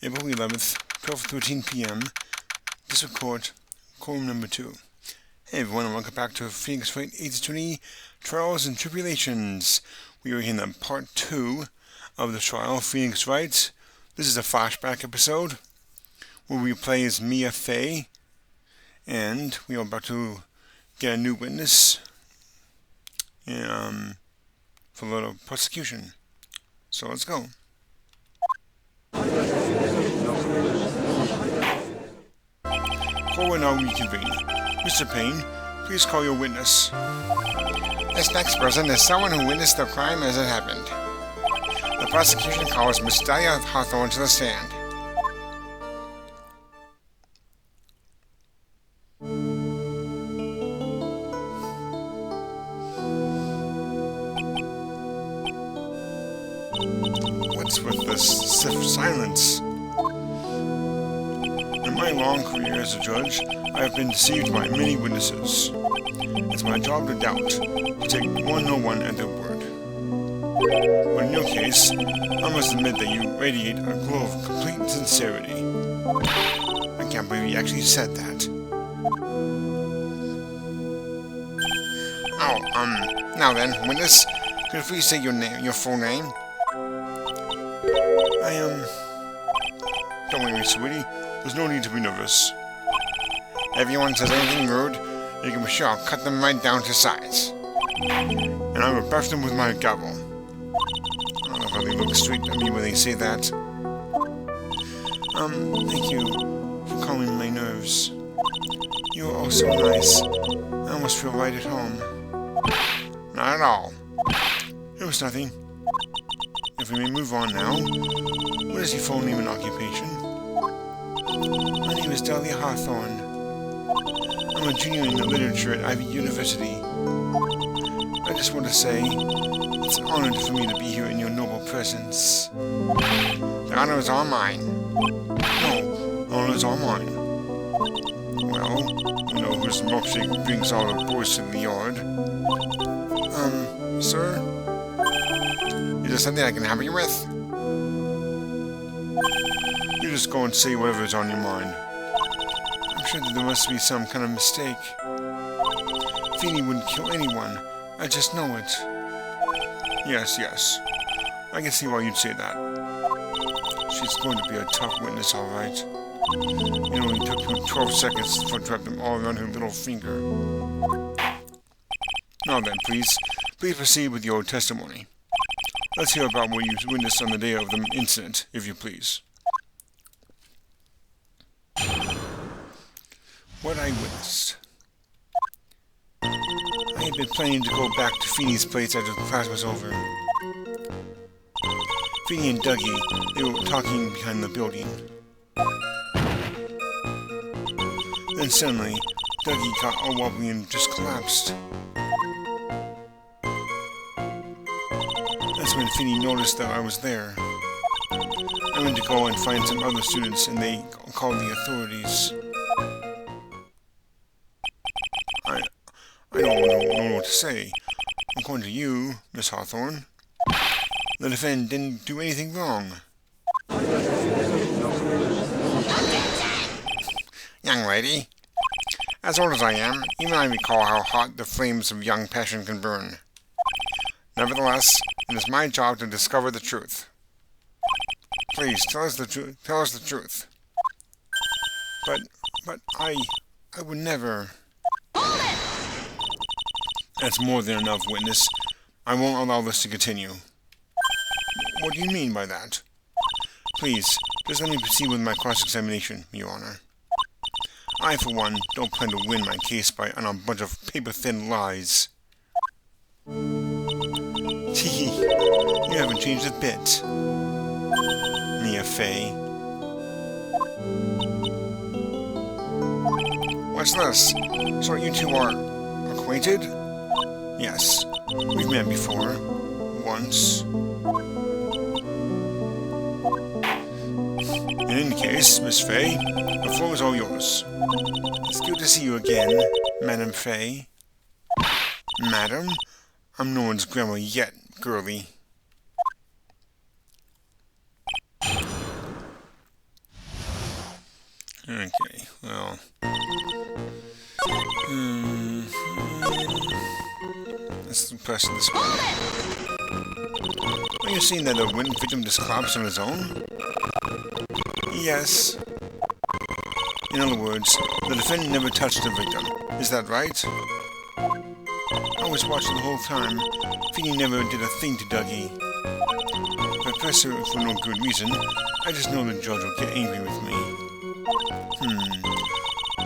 April 11th, 12:13 p.m. District Court, Courtroom number 2. Hey everyone, and welcome back to Phoenix Wright 8020 Trials and Tribulations. We are in the part 2 of the trial, Phoenix Wright. This is a flashback episode where we play as Mia Fey, and we are about to get a new witness for a little prosecution. So let's go. Court will now reconvene. Mr. Payne, please call your witness. This next person is someone who witnessed the crime as it happened. The prosecution calls Miss Dahlia Hawthorne to the stand. What's with this stiff silence? In my long career as a judge, I have been deceived by many witnesses. It's my job to doubt, to take no one at their word. But in your case, I must admit that you radiate a glow of complete sincerity. I can't believe you actually said that. Now then, witness, could you please say your full name? Don't worry, sweetie. There's no need to be nervous. If anyone says anything rude, you can be sure I'll cut them right down to size. And I will buff them with my gavel. I don't know how they look straight at me when they say that. Thank you for calming my nerves. You are all so nice. I almost feel right at home. Not at all. It was nothing. If we may move on now, what is your full name and occupation? My name is Dahlia Hawthorne. I'm a junior in the literature at Ivy University. I just want to say, it's an honor for me to be here in your noble presence. The honor is all mine. No, the honor is all mine. Well, you know whose milkshake brings all the boys to the yard. Sir? Is there something I can help you with? You just go and say whatever's on your mind. I'm sure that there must be some kind of mistake. Feeny wouldn't kill anyone. I just know it. Yes. I can see why you'd say that. She's going to be a tough witness, all right. It only took you 12 seconds to wrap them all around her little finger. Now then, please proceed with your testimony. Let's hear about what you witnessed on the day of the incident, if you please. What I witnessed. I had been planning to go back to Feeny's place after the class was over. Feeny and Dougie, they were talking behind the building. Then suddenly, Dougie got all wobbly and just collapsed. That's when Feeny noticed that I was there. I went to go and find some other students, and they called the authorities. I don't know what to say. According to you, Miss Hawthorne, the defendant didn't do anything wrong. Young lady, as old as I am, even I recall how hot the flames of young passion can burn. Nevertheless, it is my job to discover the truth. Please, tell us the truth. But I would never. That's more than enough, witness. I won't allow this to continue. What do you mean by that? Please, just let me proceed with my cross-examination, Your Honor. I, for one, don't plan to win my case on a bunch of paper-thin lies. Tee, you haven't changed a bit, Mia Fey. What's this? So you two are acquainted? Yes, we've met before. Once. In any case, Miss Fey, the floor is all yours. It's good to see you again, Madam Fey. Madam? I'm no one's grandma yet, girlie. Okay, well... Let's press this one. Are you saying that the victim just collapsed on his own? Yes. In other words, the defendant never touched the victim. Is that right? I was watching the whole time. Feeny never did a thing to Dougie. If I press her for no good reason, I just know the judge will get angry with me.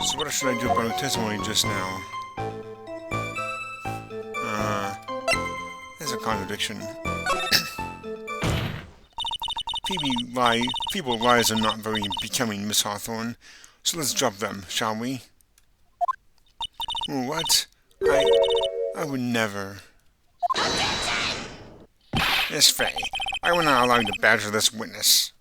So what should I do about her testimony just now? There's a contradiction. Feeble lies are not very becoming, Miss Hawthorne, so let's drop them, shall we? What? I would never. Miss Fay, I will not allow you to badger this witness.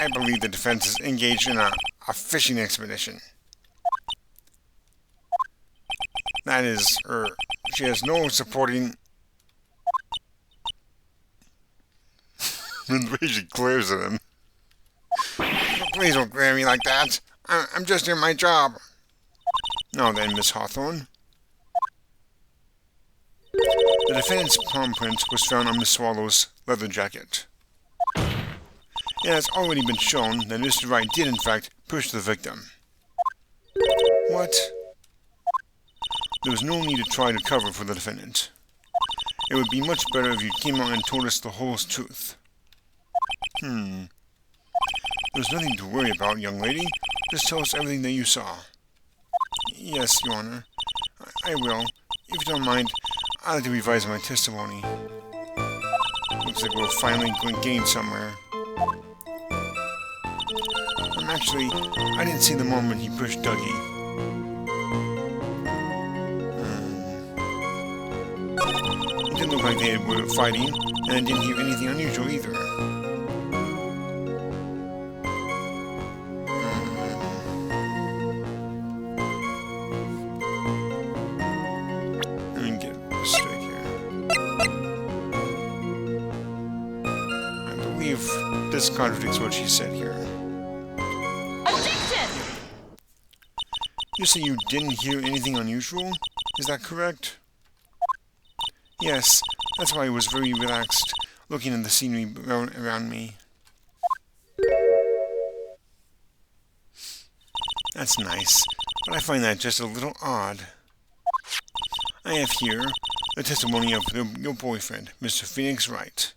I believe the defense is engaged in a fishing expedition. That is, she has no supporting... The way she glares at him. Please don't glare at me like that. I'm just doing my job. Now then, Miss Hawthorne. The defendant's palm print was found on Miss Swallow's leather jacket. It has already been shown that Mr. Wright did in fact push the victim. What? There was no need to try to cover for the defendant. It would be much better if you came out and told us the whole truth. There's nothing to worry about, young lady. Just tell us everything that you saw. Yes, Your Honor. I will. If you don't mind, I'd like to revise my testimony. Looks like we're finally getting somewhere. Actually, I didn't see the moment he pushed Dougie. It didn't look like they were fighting, and I didn't hear anything unusual either. Let me get this straight here. I believe this contradicts what she said here. You say you didn't hear anything unusual? Is that correct? Yes, that's why I was very relaxed, looking at the scenery around me. That's nice, but I find that just a little odd. I have here the testimony of your boyfriend, Mr. Phoenix Wright.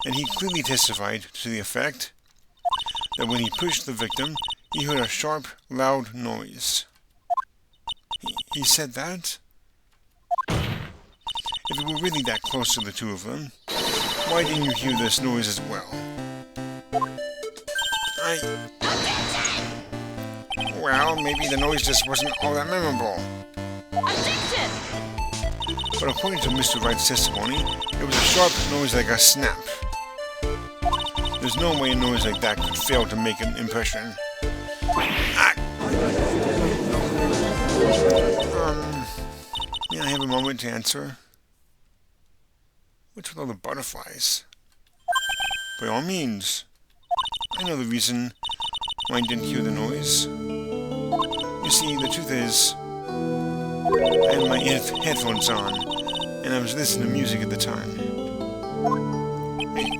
And he clearly testified to the effect that when he pushed the victim, he heard a sharp, loud noise. He said that? If it were really that close to the two of them, why didn't you hear this noise as well? Well, maybe the noise just wasn't all that memorable. But according to Mr. Wright's testimony, it was a sharp noise like a snap. There's no way a noise like that could fail to make an impression. May I have a moment to answer? What's with all the butterflies? By all means. I know the reason why I didn't hear the noise. You see, the truth is, I had my headphones on, and I was listening to music at the time. Hey,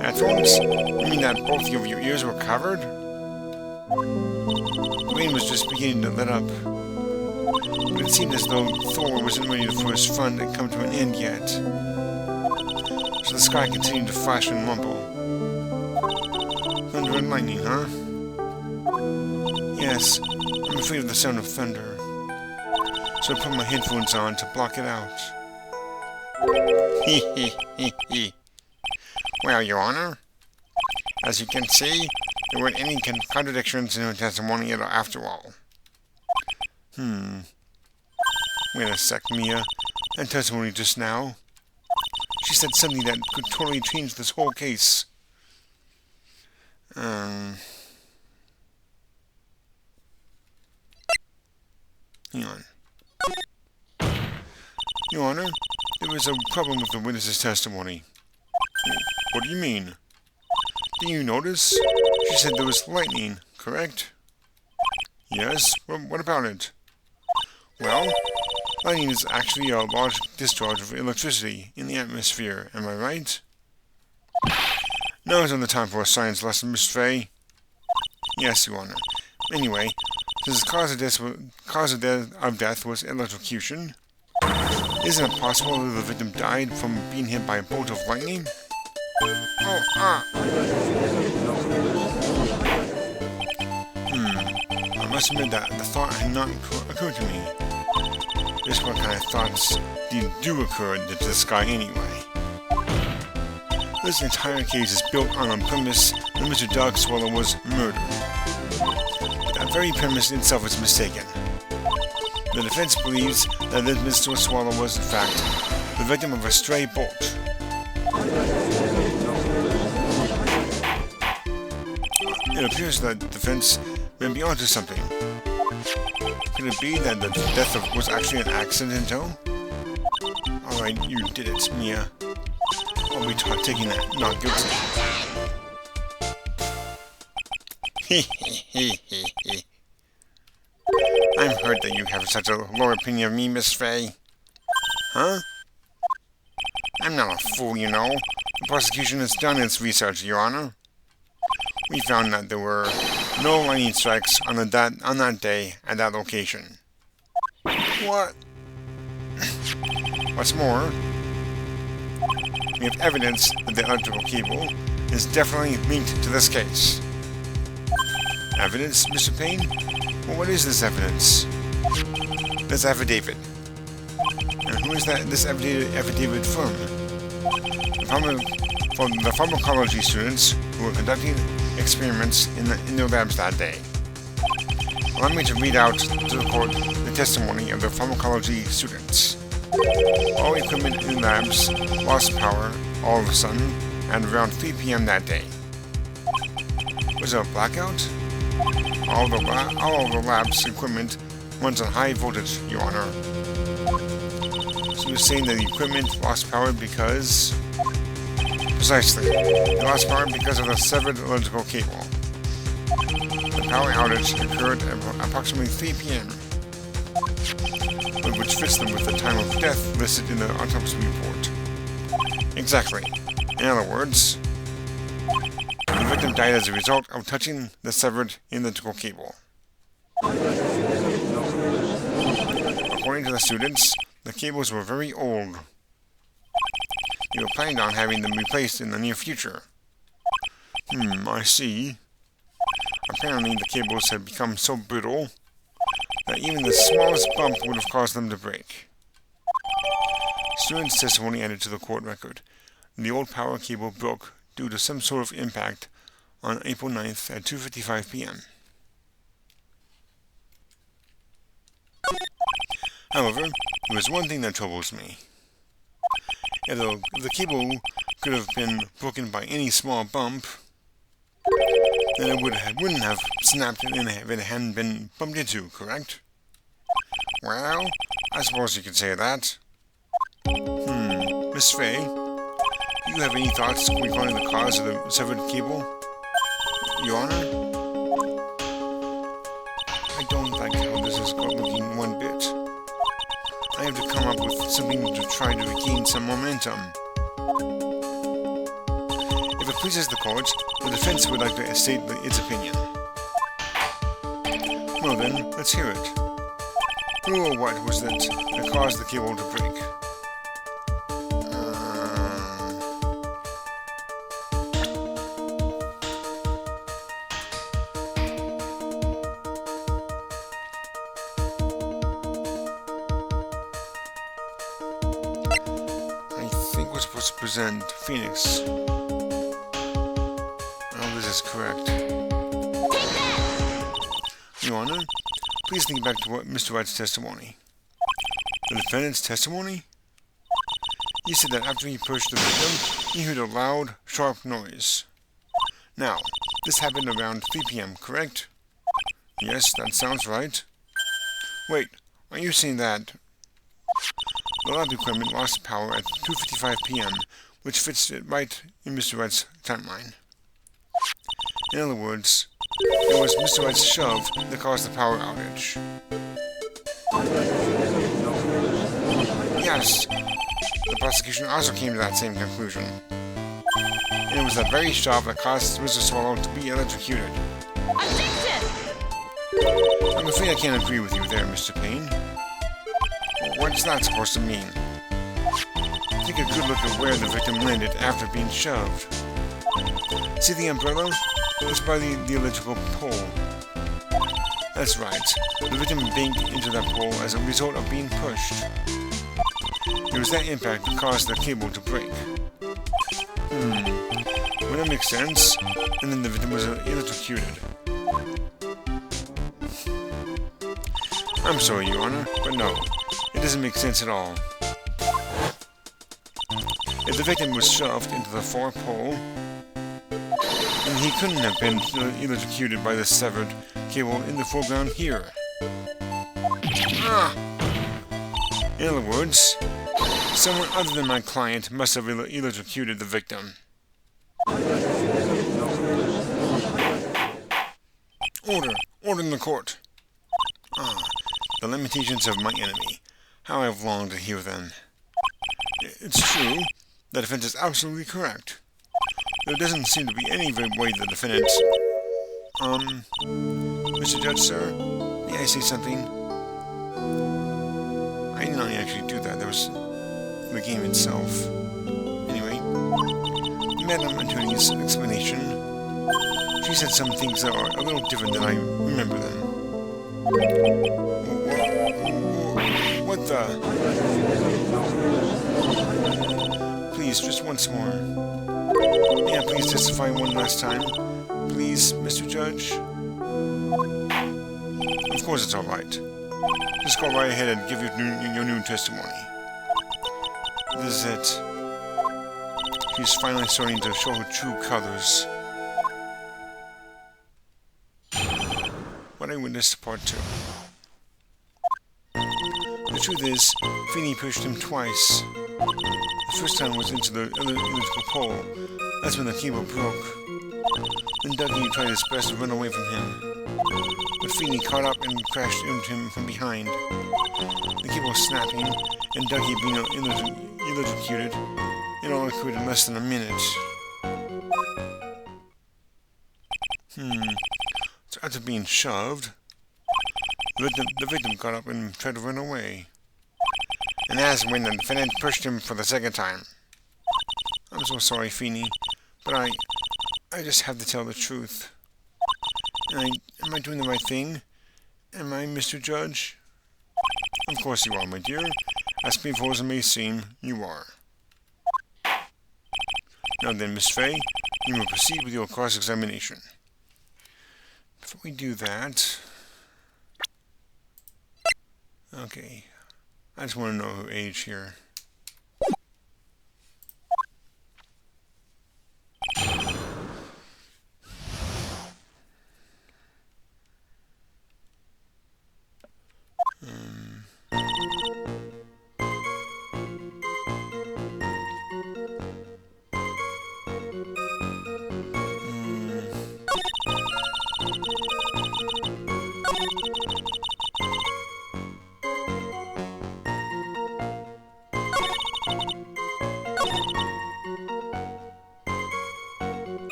headphones? You mean that both of your ears were covered? The rain was just beginning to let up, but it seemed as though Thor wasn't ready for his fun to come to an end yet. So the sky continued to flash and rumble. Thunder and lightning, huh? Yes, I'm afraid of the sound of thunder, so I put my headphones on to block it out. Well, Your Honor, as you can see, there weren't any contradictions in her testimony after all. Wait a sec, Mia. That testimony just now. She said something that could totally change this whole case. Hang on. Your Honor, there was a problem with the witness's testimony. What do you mean? Did you notice? She said there was lightning, correct? Yes, what about it? Well, lightning is actually a large discharge of electricity in the atmosphere, am I right? Now is not the time for a science lesson, Miss Fay. Yes, Your Honor. Anyway, since the cause of death was electrocution, isn't it possible that the victim died from being hit by a bolt of lightning? I must admit that the thought had not occurred to me. Just what kind of thoughts do occur to this guy anyway? This entire case is built on a premise that Mr. Doug Swallow was murdered. But that very premise itself is mistaken. The defense believes that this Mr. Swallow was, in fact, the victim of a stray bolt. It appears that the defense may be onto something. Could it be that the death was actually an accidental? Alright, you did it, Mia. I'll be taking that, not guilty. I'm hurt that you have such a low opinion of me, Miss Fay. Huh? I'm not a fool, you know. The prosecution has done its research, Your Honor. We found that there were no lightning strikes on that day at that location. What? What's more, we have evidence that the electrical cable is definitely linked to this case. Evidence, Mr. Payne? Well, what is this evidence? This affidavit. And who is this affidavit from? From the pharmacology students who were conducting experiments in their labs that day. Allow me to read out to the court the testimony of the pharmacology students. All equipment in labs lost power all of a sudden at around 3 p.m. that day. Was it a blackout? All of the lab's equipment runs on high voltage, Your Honor. So you're saying that the equipment lost power because... Precisely. It lost power because of the severed electrical cable. The power outage occurred at approximately 3 p.m., which fits them with the time of death listed in the autopsy report. Exactly. In other words, the victim died as a result of touching the severed electrical cable. According to the students, the cables were very old. They were planning on having them replaced in the near future. I see. Apparently the cables had become so brittle that even the smallest bump would have caused them to break. Students' testimony added to the court record. The old power cable broke due to some sort of impact on April 9th at 2:55 p.m. However, there is one thing that troubles me. If the cable could have been broken by any small bump, then it wouldn't have snapped if it hadn't been bumped into, correct? Well, I suppose you could say that. Miss Fay, do you have any thoughts regarding the cause of the severed cable? Your Honor? I don't like how this is looking one bit. I have to come up with something to try to regain some momentum. If it pleases the court, the defense would like to state its opinion. Well then, let's hear it. Who or what was it that caused the cable to break? Was supposed to present Phoenix. Oh, this is correct. Your Honor, please think back to Mr. Wright's testimony. The defendant's testimony? He said that after he pushed the victim, he heard a loud, sharp noise. Now, this happened around 3 p.m., correct? Yes, that sounds right. Wait, are you saying that the lab equipment lost power at 2:55 p.m., which fits it right in Mr. Wright's timeline? In other words, it was Mr. Wright's shove that caused the power outage. Yes, the prosecution also came to that same conclusion. And it was that very shove that caused Mr. Swallow to be electrocuted. Objection! I'm afraid I can't agree with you there, Mr. Payne. What's that supposed to mean? Take a good look at where the victim landed after being shoved. See the umbrella? It's by the electrical pole. That's right. The victim banked into that pole as a result of being pushed. It was that impact that caused the cable to break. Well, that makes sense. And then the victim was electrocuted. I'm sorry, Your Honor, but no. It doesn't make sense at all. If the victim was shoved into the far pole, then he couldn't have been electrocuted by the severed cable in the foreground here. In other words, someone other than my client must have electrocuted the victim. Order! Order in the court! The lamentations of my enemy. How I have longed to hear them. It's true, the defense is absolutely correct. There doesn't seem to be any way the defendant... Mr. Judge, sir, may I say something? I did not actually do that. That was the game itself. Anyway, Madam Attorney's explanation. She said some things that are a little different than I remember them. What the? Please, just once more. May I please testify one last time? Please, Mr. Judge? Of course it's alright. Just go right ahead and give your new testimony. This is it. She's finally starting to show her true colors. What I witnessed, part 2. The truth is, Feeney pushed him twice. The first time was into the electrical pole. That's when the cable broke. Then Dougie tried his best to run away from him. But Feeney caught up and crashed into him from behind. The cable was snapping, and Dougie being electrocuted. It all occurred in less than a minute. So after being shoved, the victim got up and tried to run away. And that's when the defendant pushed him for the second time. I'm so sorry, Feeney, but I just have to tell the truth. Am I doing the right thing? Am I, Mr. Judge? Of course you are, my dear. As painful as it may seem, you are. Now then, Miss Fay, you may proceed with your cross-examination. Before we do that... Okay. I just want to know her age here.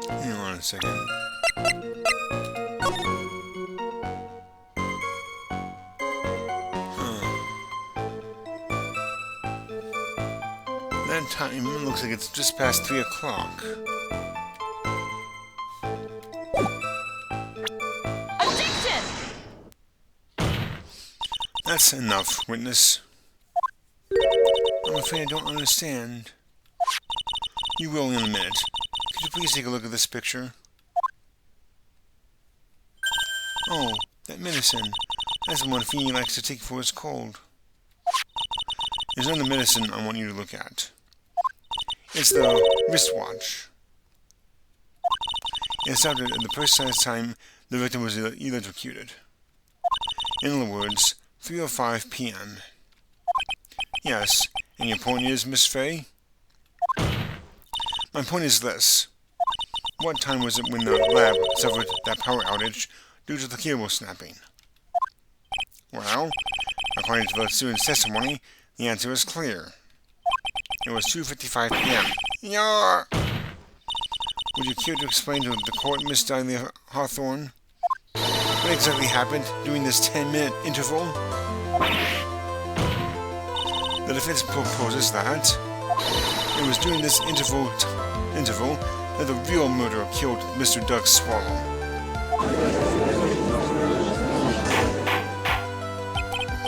Hang on a second. That time looks like it's just past 3 o'clock. Objection! That's enough, witness. I'm afraid I don't understand. You will in a minute. Could you please take a look at this picture? Oh, that medicine. That's the one Feeney likes to take for his cold. There's another medicine I want you to look at. It's the wristwatch. It started at the precise time the victim was electrocuted. In other words, 3:05 p.m. Yes, and your point is, Miss Fay? My point is this. what time was it when the lab suffered that power outage due to the cable snapping? Well, according to the student's testimony, the answer is clear. It was 2:55 p.m. Yar! Would you care to explain to the court, Miss Dahlia Hawthorne, what exactly happened during this 10-minute interval? The defense proposes that it was during this interval that the real murderer killed Mr. Doug Swallow.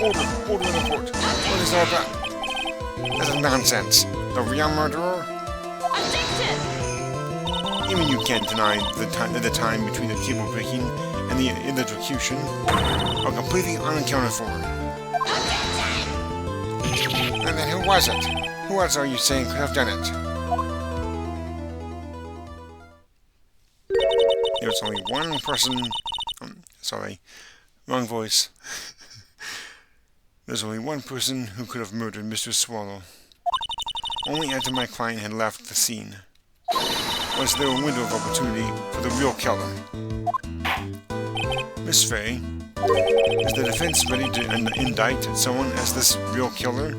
Order in the court. What is all that? This is nonsense. The real murderer? Objection! Even you can't deny the time between the cable breaking and the electrocution are completely unaccounted for. And then who was it? Who else are you saying could have done it? There's only one person... sorry, wrong voice. There's only one person who could have murdered Mr. Swallow. Only after my client had left the scene was there a window of opportunity for the real killer. Miss Fay, is the defense ready to indict someone as this real killer?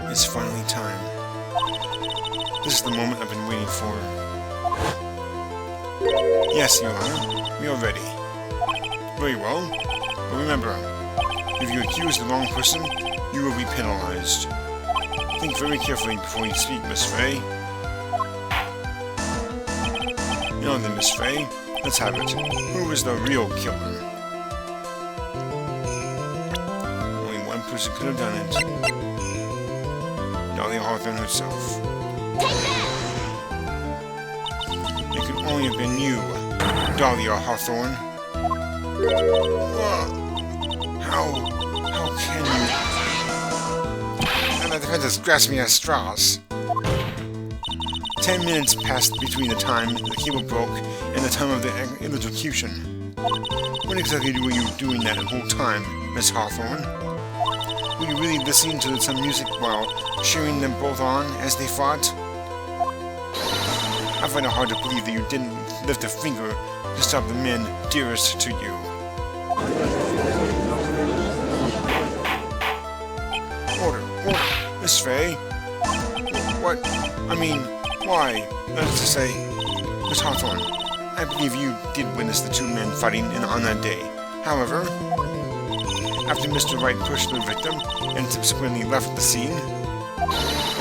It's finally time. This is the moment I've been waiting for. Yes, Your Honor, we are ready. Very well, but remember, if you accuse the wrong person, you will be penalized. Think very carefully before you speak, Miss Fay. Now then, Miss Fay, let's have it. Who is the real killer? Only one person could have done it. Dahlia Hawthorne herself. It could only have been you, Dahlia Hawthorne. How can you? And the defense is grasping at straws. 10 minutes passed between the time the cable broke and the time of the electrocution. What exactly were you doing that whole time, Miss Hawthorne? Were you really listening to some music while cheering them both on as they fought? I find it hard to believe that you didn't lift a finger to stop the men dearest to you. Order. Miss Fay? What? I mean, why? That is to say, Miss Hawthorne, I believe you did witness the two men fighting on that day. However, after Mr. Wright pushed the victim and subsequently left the scene,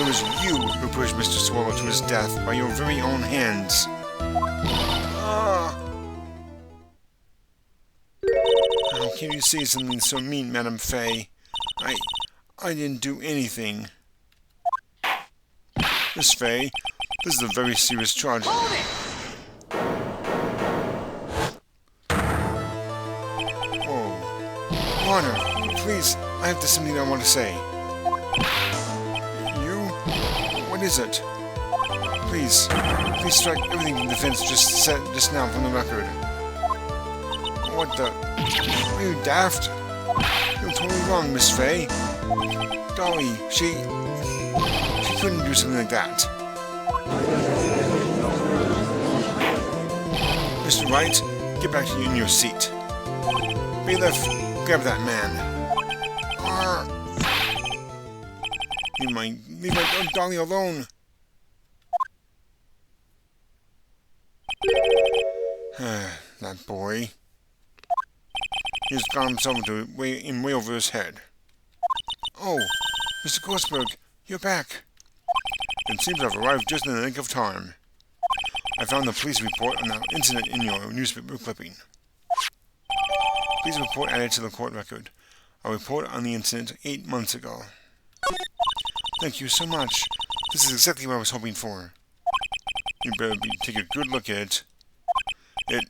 it was you who pushed Mr. Swallow to his death by your very own hands. How can you say something so mean, Madame Fay? I didn't do anything. Miss Fay, this is a very serious charge. Hold it! Oh, Warner, please, I have something I want to say. You? What is it? Please strike everything the defense just said just now from the record. What the? Are you daft? You're totally wrong, Miss Fay. Dolly, she couldn't do something like that. Mr. Wright, get back in your seat. Bailiff, grab that man. Leave my Dolly alone. That boy. He's got himself in way over his head. Oh, Mr. Korsberg, you're back. It seems I've arrived just in the nick of time. I found the police report on that incident in your newspaper clipping. Please report added to the court record. A report on the incident 8 months ago. Thank you so much. This is exactly what I was hoping for. You better take a good look at it. It,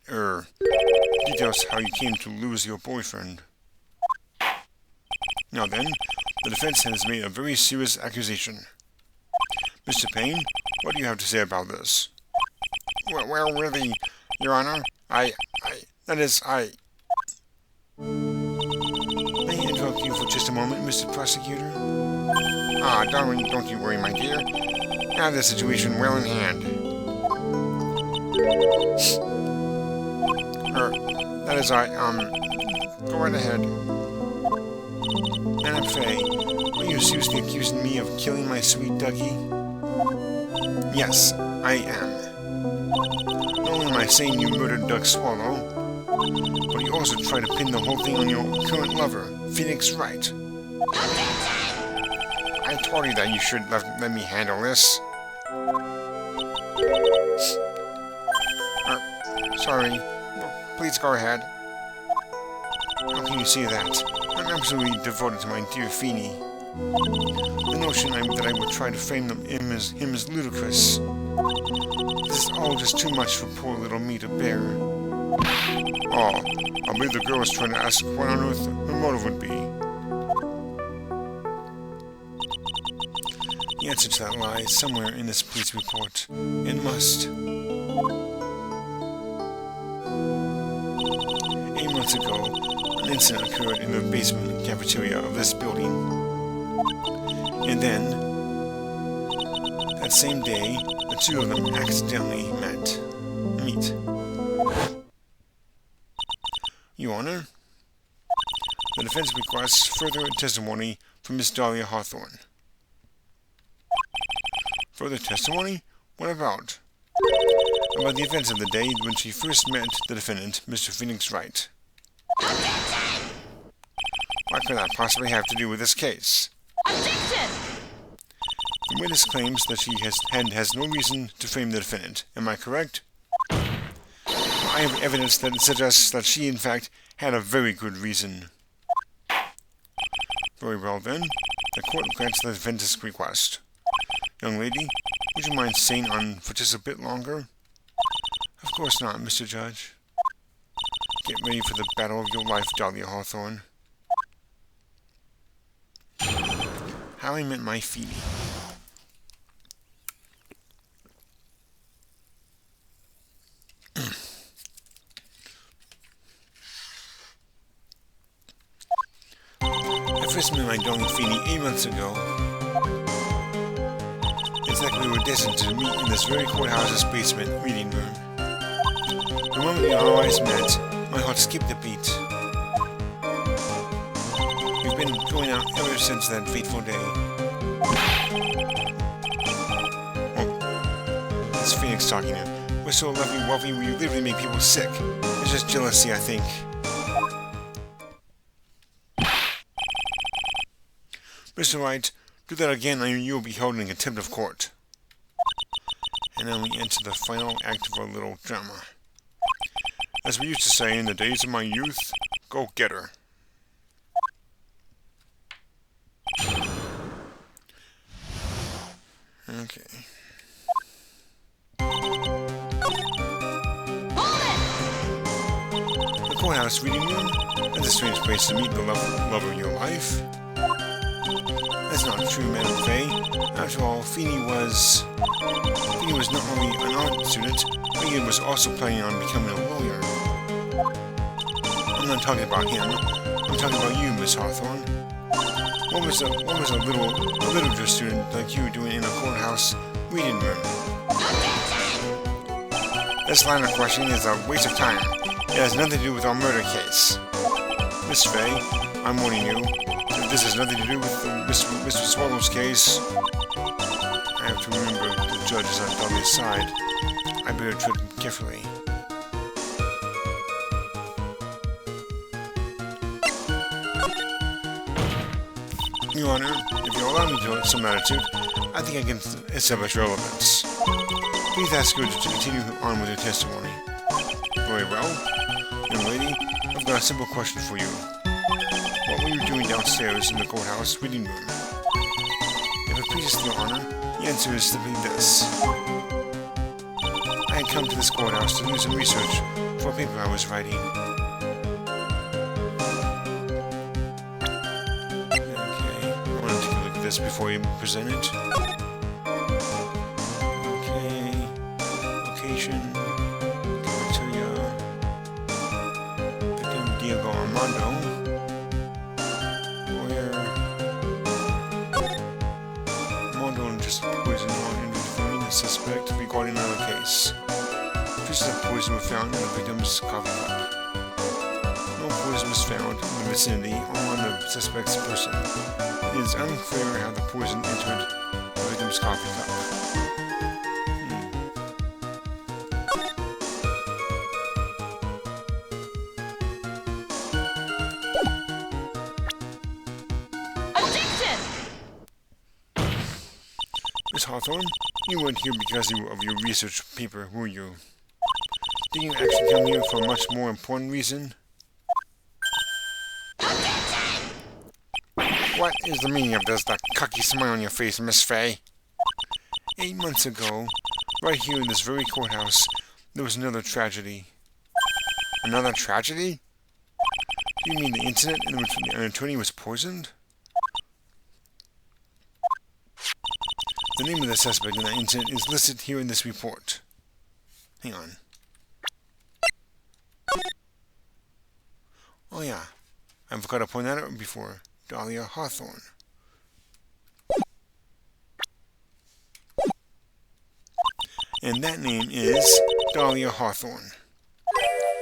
details how you came to lose your boyfriend. Now then, the defense has made a very serious accusation. Mr. Payne, what do you have to say about this? Well, really, Your Honor, I... May I interrupt you for just a moment, Mr. Prosecutor? Darling, don't you worry, my dear. I have the situation well in hand. That is go right ahead. Madam Faye, are you seriously accusing me of killing my sweet ducky? Yes, I am. Not only am I saying you murdered Duck Swallow, but you also tried to pin the whole thing on your current lover, Phoenix Wright. I told you that you should let me handle this. Sorry. Please go ahead. How can you say that? I'm absolutely devoted to my dear Feeny. The notion that I would try to frame him as ludicrous. This is all just too much for poor little me to bear. Oh, I believe the girl was trying to ask what on earth her motive would be. The answer to that lies somewhere in this police report. It must. 8 months ago, an incident occurred in the basement cafeteria of this building. And then, that same day, the two of them accidentally meet. Your Honor, the defense requests further testimony from Miss Dahlia Hawthorne. Further testimony? What about? About the events of the day when she first met the defendant, Mr. Phoenix Wright. What could that possibly have to do with this case? Objection! The witness claims that she has no reason to frame the defendant. Am I correct? I have evidence that suggests that she, in fact, had a very good reason. Very well, then. The court grants the defendant's request. Young lady, would you mind staying on for just a bit longer? Of course not, Mr. Judge. Get ready for the battle of your life, Dahlia Hawthorne. How I met my Phoebe. I first met my darling Phoebe 8 months ago. It's like we were destined to meet in this very courthouse's basement reading room. The moment our eyes met, my heart skipped a beat. We've been going out ever since that fateful day. Oh, it's Phoenix talking now. We're so lovey-wovey, we literally make people sick. It's just jealousy, I think. Mr. Wright, do that again and you will be held in contempt of court. And then we enter the final act of our little drama. As we used to say in the days of my youth, go get her. Okay. The courthouse reading room? That's a strange place to meet the love of your life. That's not true, Madam Faye. After all, Feeny was not only an art student, but he was also planning on becoming a lawyer. I'm not talking about him. I'm talking about you, Miss Hawthorne. What was a literature student like you doing in a courthouse reading room? This line of questioning is a waste of time. It has nothing to do with our murder case. Miss Faye, I'm warning you. If this has nothing to do with Mr. Swallow's case, I have to remember the judge is on Dahlia's side. I better tread carefully. Your Honor, if you allow me to some latitude, I think I can establish relevance. Please ask her to continue on with her testimony. Very well. Young lady, I've got a simple question for you. What were you doing downstairs in the courthouse reading room? If it pleases Your Honor, the answer is simply this. I had come to this courthouse to do some research for a paper I was writing. Okay, I want to take a look at this before you present it. Okay, location, criteria, victim Diego Armando. Just poison one individual. the suspect regarding another case. Traces of poison were found in the victim's coffee cup. No poison was found in the vicinity or on the suspect's person. It is unclear how the poison entered the victim's coffee cup. Objection! Miss Hawthorne, you weren't here because of your research paper, were you? Didn't you actually come here for a much more important reason? What is the meaning of this, that cocky smile on your face, Miss Fay? 8 months ago, right here in this very courthouse, there was another tragedy. Another tragedy? Do you mean the incident in which an attorney was poisoned? The name of the suspect in that incident is listed here in this report. Hang on. Oh yeah, I forgot to point that out before. Dahlia Hawthorne. And that name is Dahlia Hawthorne.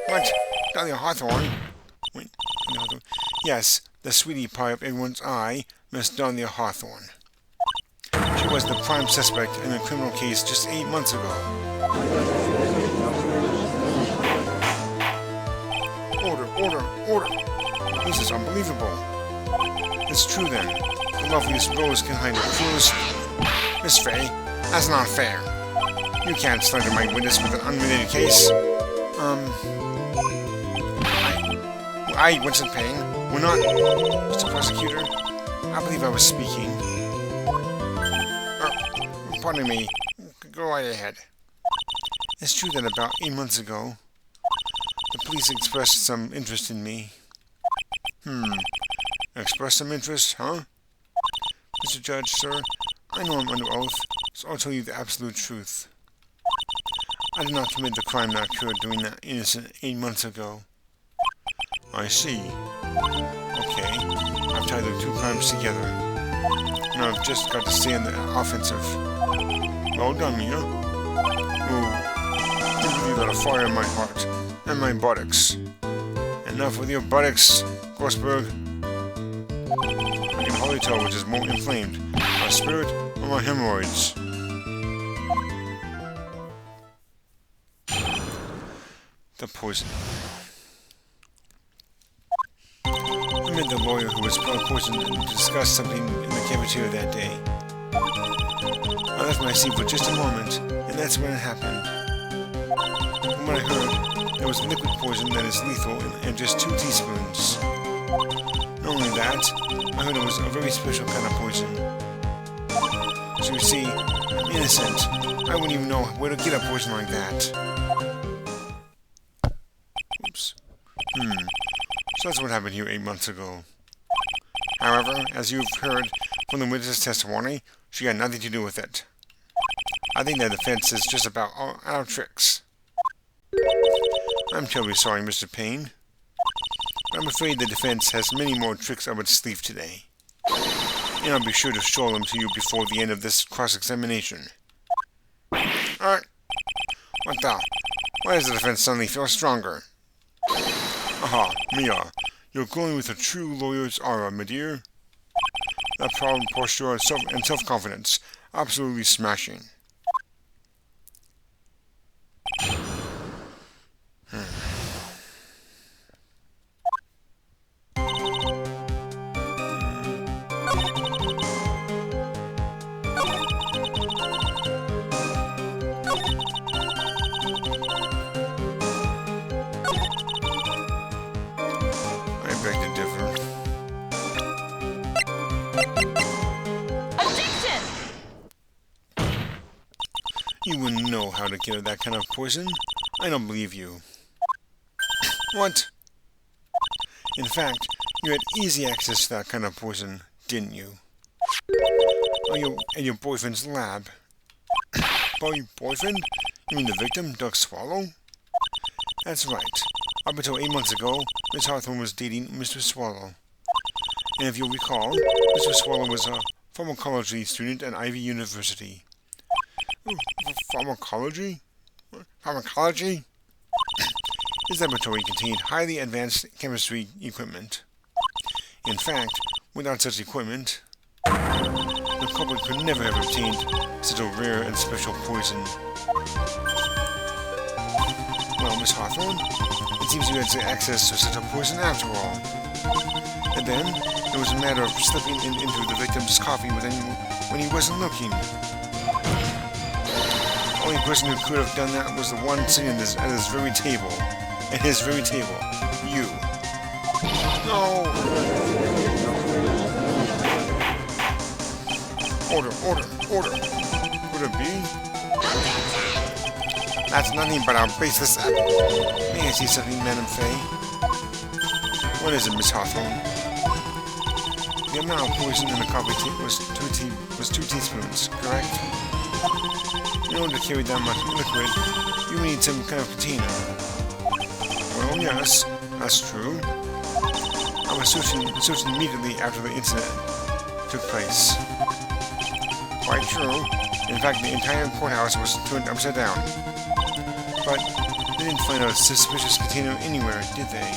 What? Dahlia Hawthorne? Wait, Dahlia Hawthorne. Yes, the sweetie pie of everyone's eye, Miss Dahlia Hawthorne. She was the prime suspect in a criminal case just 8 months ago. Order. This is unbelievable. It's true then. The loveliest rose can hide her cruelest. Miss Fay, that's not fair. You can't slander my witness with an unrelated case. I wasn't paying. We're not, Mr. Prosecutor. I believe I was speaking. Pardon me. Go right ahead. It's true that about 8 months ago, the police expressed some interest in me. Express some interest, huh? Mr. Judge, sir, I know I'm under oath, so I'll tell you the absolute truth. I did not commit the crime that occurred during that incident 8 months ago. I see. Okay, I've tied the two crimes together. Now I've just got to stay on the offensive. Well done, Mia. You really got a fire in my heart and my buttocks. Enough with your buttocks, Grossberg. I can hardly tell which is more inflamed, my spirit or my hemorrhoids. The poison. I met the lawyer who was poisoned and discussed something in the cafeteria that day. I left my seat for just a moment, and that's when it happened. From what I heard, there was liquid poison that is lethal in just 2 teaspoons. Not only that, I heard it was a very special kind of poison. So you see, I'm innocent. I wouldn't even know where to get a poison like that. Oops. So that's what happened here 8 months ago. However, as you've heard from the witness's testimony, she had nothing to do with it. I think the defense is just about out of tricks. I'm terribly sorry, Mr. Payne. But I'm afraid the defense has many more tricks up its sleeve today. And I'll be sure to show them to you before the end of this cross-examination. Alright. What the? Why does the defense suddenly feel stronger? Aha, Mia. You're glowing with a true lawyer's aura, my dear. That proud posture and self-confidence. Absolutely smashing. I beg to differ. Objection! You wouldn't know how to get that kind of poison. I don't believe you. What? In fact, you had easy access to that kind of poison, didn't you? At your boyfriend's lab. By boyfriend? You mean the victim, Doug Swallow? That's right. Up until 8 months ago, Miss Hawthorne was dating Mr. Swallow. And if you'll recall, Mr. Swallow was a pharmacology student at Ivy University. Pharmacology? Pharmacology? His laboratory contained highly advanced chemistry equipment. In fact, without such equipment, the public could never have obtained such a rare and special poison. Well, Miss Hawthorne, it seems you had access to such a poison after all. And then, it was a matter of slipping into the victim's coffee when he wasn't looking. The only person who could have done that was the one sitting at his very table. At his very table. You. No! Order. Could it be? That's nothing but a baseless... May I see something, Madame Fay? What is it, Miss Hawthorne? The amount of poison in the coffee was 2 teaspoons, correct? In order to carry that much liquid, you need some kind of container. Well, yes, that's true. I was searching immediately after the incident took place. Quite true. In fact, the entire courthouse was turned upside down. But they didn't find a suspicious container anywhere, did they?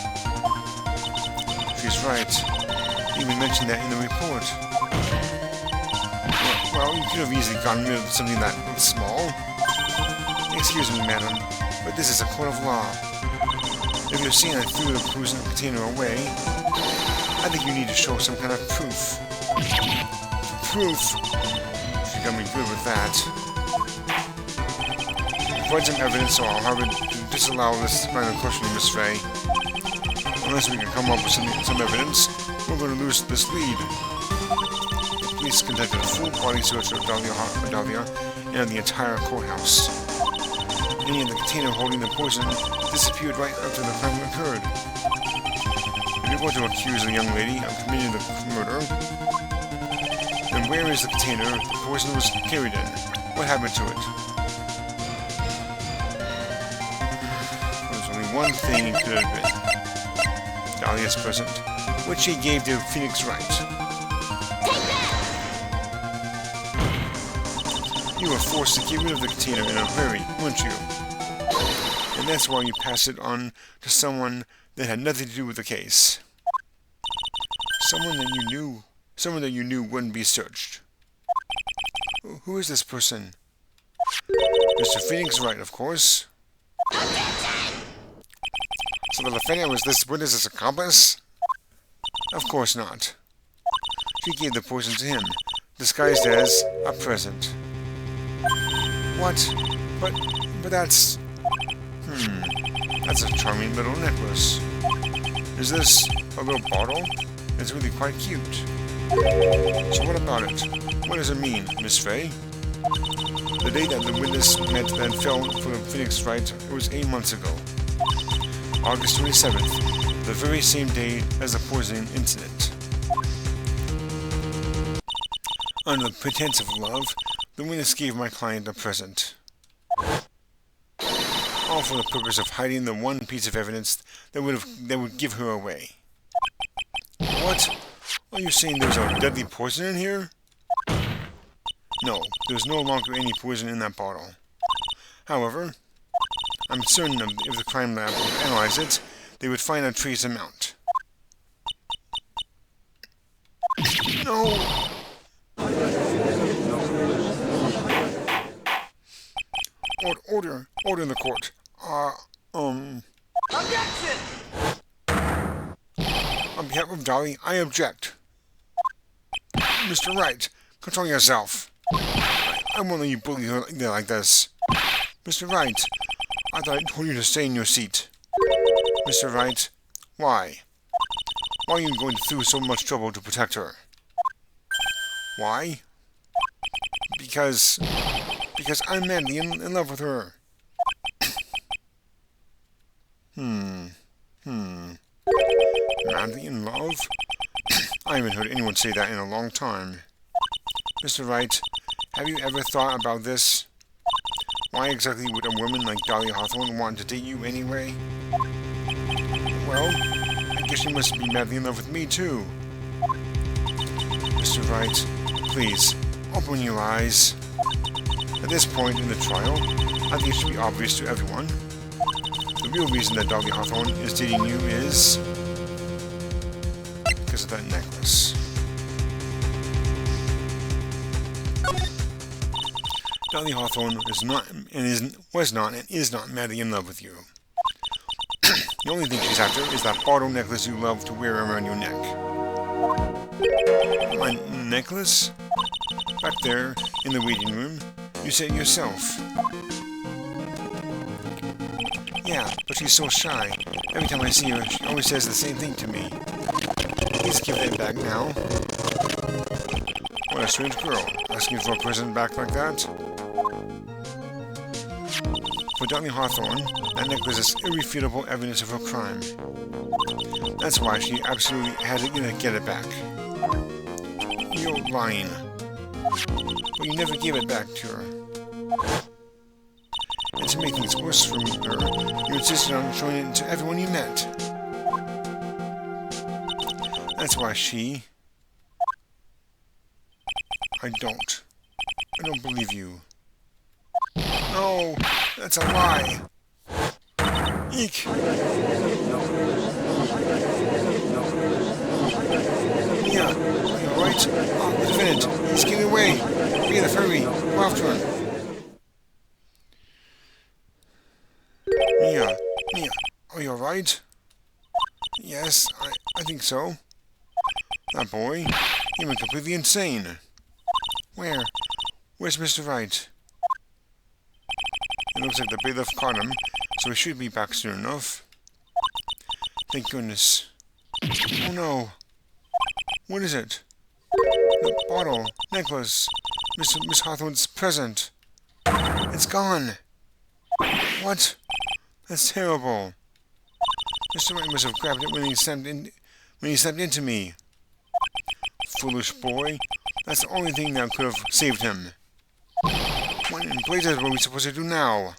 She's right. You even mentioned that in the report. Well, you could have easily gotten rid of something that small. Excuse me, madam, but this is a court of law. If you're saying I threw the poison container away, I think you need to show some kind of proof. Proof? She got me good with that. Provide some evidence, so I'll have it to disallow this line of questioning, Miss Fay. Unless we can come up with some evidence, we're going to lose this lead. The police conducted a full-body search of Dahlia and the entire courthouse. Any of the container holding the poison disappeared right after the crime occurred. If you're going to accuse a young lady of committing the murder, then where is the container the poison was carried in? What happened to it? There's only one thing it could have been. Dahlia's present, which she gave to Phoenix Wright. You were forced to get rid of the container in a hurry, weren't you? And that's why you passed it on to someone that had nothing to do with the case. Someone that you knew wouldn't be searched. Who is this person? Mr. Phoenix Wright, of course. So the defendant was this witness's accomplice? Of course not. She gave the poison to him, disguised as a present. What? But that's... That's a charming little necklace. Is this a little bottle? It's really quite cute. So what about it? What does it mean, Miss Fay? The day that the witness met that fell for the Phoenix Wright, it was 8 months ago. August 27th, the very same day as the poisoning incident. Under the pretense of love, the witness gave my client a present. All for the purpose of hiding the one piece of evidence that would give her away. What? Are you saying there's a deadly poison in here? No, there's no longer any poison in that bottle. However, I'm certain if the crime lab would analyze it, they would find a trace amount. No! Order in the court. Objection! On behalf of Dolly, I object. Mr. Wright, control yourself. I won't let you bully her like this. Mr. Wright, I thought I told you to stay in your seat. Mr. Wright, why? Why are you going through so much trouble to protect her? Why? Because I'm madly in love with her. Madly in love? I haven't heard anyone say that in a long time. Mr. Wright, have you ever thought about this? Why exactly would a woman like Dahlia Hawthorne want to date you anyway? Well, I guess you must be madly in love with me too. Mr. Wright, please, open your eyes. The At this point in the trial, I think it should be obvious to everyone. The real reason that Dudley Hawthorne is dating you is because of that necklace. Dudley Hawthorne was not and is not madly in love with you. The only thing she's after is that bottle necklace you love to wear around your neck. My necklace? Back there, in the waiting room, you said it yourself. Yeah, but she's so shy. Every time I see her, she always says the same thing to me. Please give that back now. What a strange girl, asking for a present back like that. For Dudley Hawthorne, that necklace is irrefutable evidence of her crime. That's why she absolutely had to get it back. You're lying. But you never gave it back to her. And to make things worse for her, you insisted on showing it to everyone you met. That's why she... I don't believe you. No, that's a lie. Eek. Mia, are you alright? Oh, the defendant, he's getting away. Be in a hurry. Go after him. Mia, are you alright? Yes, I think so. That boy, he went completely insane. Where's Mr. Wright? It looks like the bailiff caught him, so he should be back soon enough. Thank goodness. Oh no. What is it? The bottle, necklace, Miss Hawthorne's present. It's gone. What? That's terrible. Mr. Wright must have grabbed it when he stepped into me. Foolish boy. That's the only thing that could have saved him. What in blazes were we supposed to do now?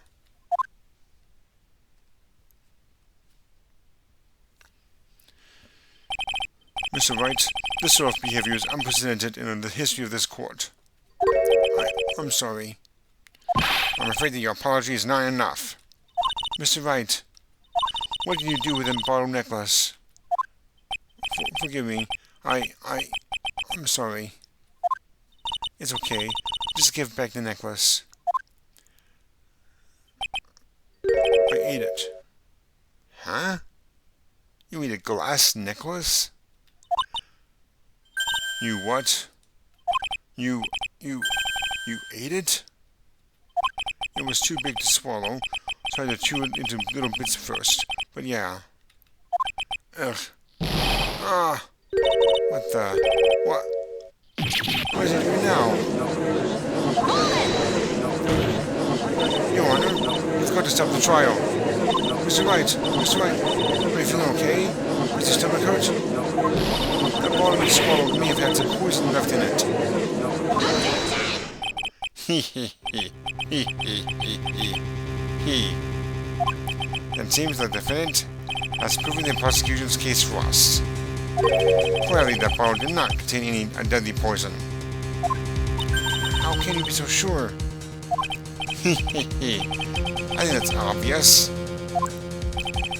Mr. Wright, this sort of behavior is unprecedented in the history of this court. I'm sorry. I'm afraid that your apology is not enough. Mr. Wright, what did you do with the bottle necklace? Forgive me. I'm sorry. It's okay. Just give back the necklace. I ate it. Huh? You ate a glass necklace? You what? You ate it? It was too big to swallow, so I had to chew it into little bits first. But yeah. Ugh. Ah! What the? What? What is it doing now? Your Honor, you've got to stop the trial. Mr. Wright, are you feeling okay? Is your stomach hurt? That bottle you swallowed may have had some poison left in it. It seems the defendant has proven the prosecution's case for us. Clearly, that bottle did not contain any deadly poison. How can you be so sure? I think that's obvious.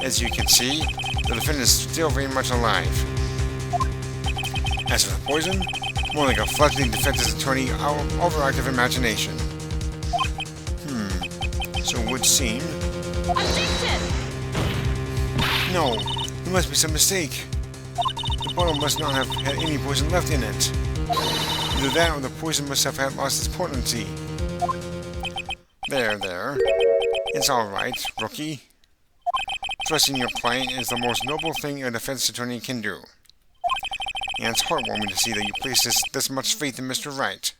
As you can see, the defendant is still very much alive. As for the poison, more like a fledgling defense attorney overactive imagination. So it would seem... Objection! No, there must be some mistake. The bottle must not have had any poison left in it. Either that or the poison must have lost its potency. There. It's alright, rookie. Trusting your client is the most noble thing a defense attorney can do. And it's heartwarming to see that you place this much faith in Mr. Wright.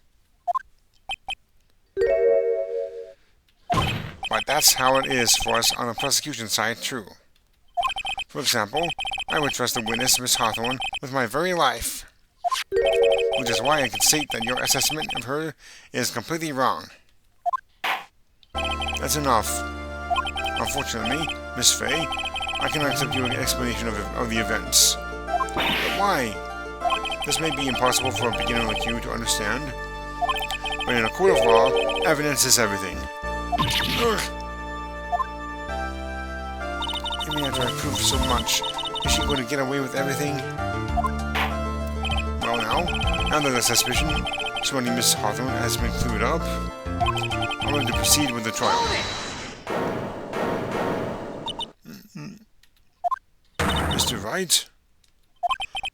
But that's how it is for us on the prosecution side, too. For example, I would trust the witness, Miss Hawthorne, with my very life. Which is why I can state that your assessment of her is completely wrong. That's enough. Unfortunately, Miss Fay, I cannot accept your explanation of the events. But why? This may be impossible for a beginner like you to understand, But in a court of law, evidence is everything. Ugh. Even after I proved so much, is she going to get away with everything? Well now that the suspicion surrounding Miss Hawthorne has been cleared up, I'm going to proceed with the trial. Mr. Wright?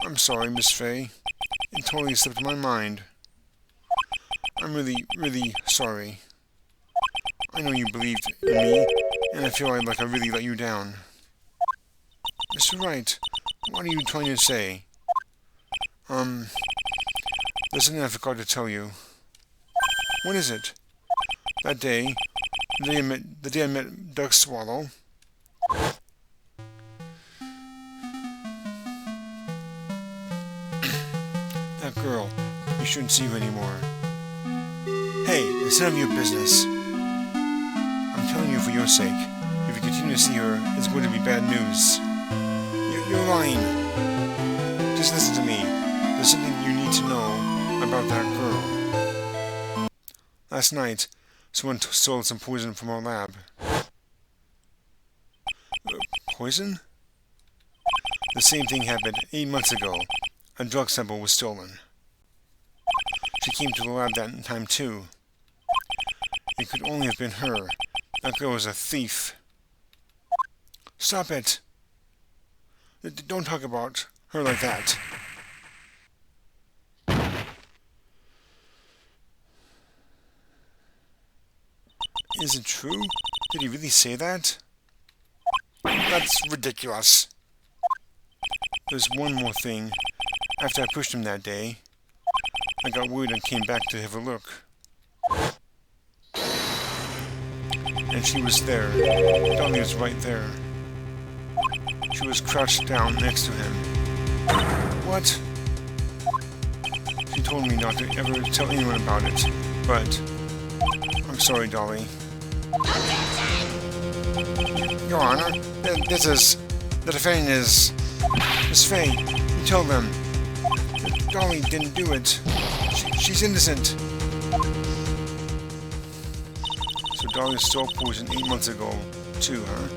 I'm sorry, Miss Fay. It totally slipped my mind. I'm really sorry. I know you believed in me, and I feel like I really let you down. Mr. Wright, what are you trying to say? There's something I forgot to tell you. What is it? That day, the day I met Doug Swallow. That girl, you shouldn't see her anymore. Hey, it's none of your business. I'm telling you for your sake. If you continue to see her, it's going to be bad news. You're lying. Just listen to me. There's something you need to know about that girl. Last night, someone stole some poison from our lab. Poison? The same thing happened 8 months ago. A drug sample was stolen. She came to the lab that time too. It could only have been her. That girl was a thief. Stop it! Don't talk about her like that. Is it true? Did he really say that? That's ridiculous. There's one more thing. After I pushed him that day, I got worried and came back to have a look. And she was there. Dolly was right there. She was crouched down next to him. What? She told me not to ever tell anyone about it, but I'm sorry, Dolly. Your Honor, the defendant is... Miss Fay, you tell them. Dolly didn't do it. She's innocent. So Dolly stole poison 8 months ago, too, huh?